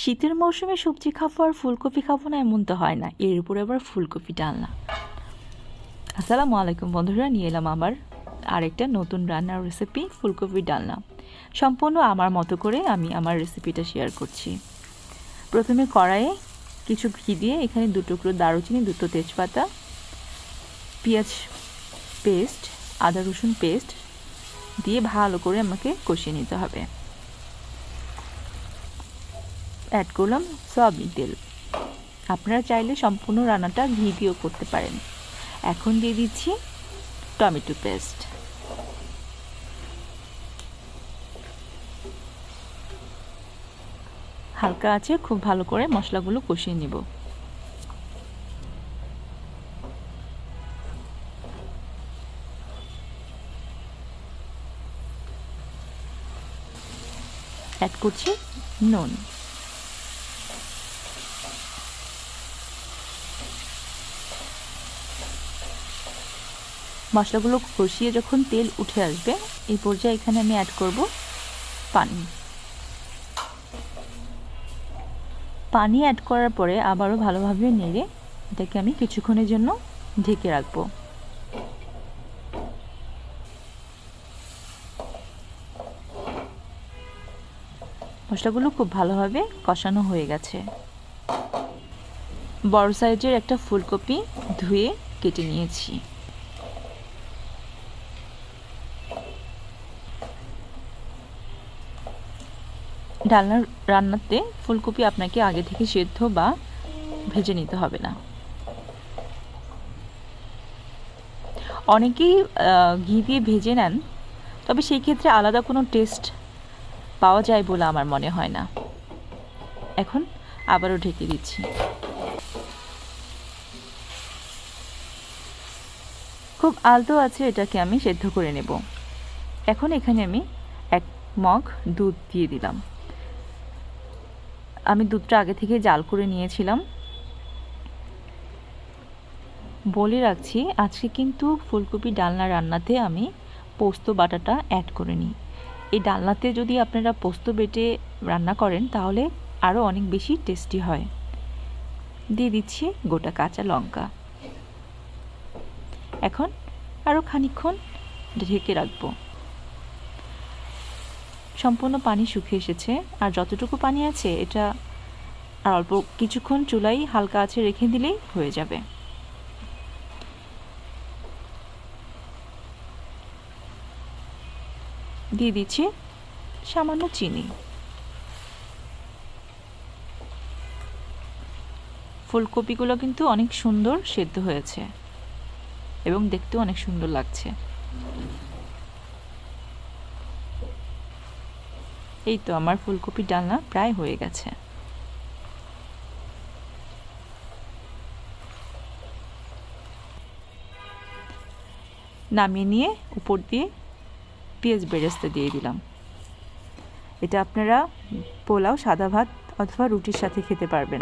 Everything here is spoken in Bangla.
শীতের মৌসুমে সবজি খাবো আর ফুলকপি খাবো না এমন তো হয় না, এর উপরে আবার ফুলকপি ডালনা। আসসালামু আলাইকুম বন্ধুরা, নিয়ে এলাম আবার আরেকটা নতুন রান্নার রেসিপি, ফুলকপি ডালনা। সম্পূর্ণ আমার মতো করে আমি আমার রেসিপিটা শেয়ার করছি। প্রথমে কড়াইয়ে কিছু ঘি দিয়ে এখানে 2 টুকরো দারুচিনি, 2টো তেজপাতা, পেঁয়াজ পেস্ট, আদা রসুন পেস্ট দিয়ে ভালো করে আমাকে কষিয়ে নিতে হবে। অ্যাড করলাম সয়াবিন তেল। আপনারা চাইলে সম্পূর্ণ রান্নাটা ঘি দিয়েও করতে পারেন। এখন দিয়ে দিচ্ছি টমেটো পেস্ট। হালকা আছে খুব ভালো করে মশলাগুলো কষিয়ে নিব। অ্যাড করছি নুন। মশলাগুলো কষিয়ে যখন তেল উঠে আসবে এই পর্যায়ে এখানে আমি অ্যাড করব পানি। পানি অ্যাড করার পরে আবারও ভালোভাবে নেড়ে এটাকে আমি কিছুক্ষণের জন্য ঢেকে রাখবো। মশলাগুলো খুব ভালোভাবে কষানো হয়ে গেছে। বড় সাইজের একটা ফুলকপি ধুয়ে কেটে নিয়েছি। ডালনার রান্নাতে ফুলকপি আপনাকে আগে থেকে সেদ্ধ বা ভেজে নিতে হবে না। অনেকেই ঘি দিয়ে ভেজে নেন, তবে সেই ক্ষেত্রে আলাদা কোনো টেস্ট পাওয়া যায় বলে আমার মনে হয় না। এখন আবারও ঢেকে দিচ্ছি। খুব আলতো আছে এটাকে আমি সেদ্ধ করে নেব। এখন এখানে আমি 1 মগ দুধ দিয়ে দিলাম। আমি দুধটা আগে থেকে জাল করে নিয়েছিলাম। বলে রাখছি, আজকে কিন্তু ফুলকপি ডালনা রান্নাতে আমি পোস্ত বাটাটা অ্যাড করে নিই। এই ডালনাতে যদি আপনারা পোস্ত বেটে রান্না করেন তাহলে আরও অনেক বেশি টেস্টি হয়। দিয়ে দিচ্ছি গোটা কাঁচা লঙ্কা। এখন আরও খানিকক্ষণ ঢেকে রাখবো। সম্পূর্ণ পানি শুকিয়ে এসেছে, আর যতটুকু পানি আছে এটা আর অল্প কিছুক্ষণ চুলায় হালকা আঁচে রেখে দিলেই হয়ে যাবে। দিয়ে দিচ্ছি সামান্য চিনি। ফুলকপিগুলো কিন্তু অনেক সুন্দর সেদ্ধ হয়েছে এবং দেখতেও অনেক সুন্দর লাগছে। এই তো আমার ফুলকপি ডালনা প্রায় হয়ে গেছে। নামিয়ে নিয়ে উপর দিয়ে পেঁয়াজ বেরেস্তা দিয়ে দিলাম। এটা আপনারা পোলাও, সাদা ভাত অথবা রুটির সাথে খেতে পারবেন।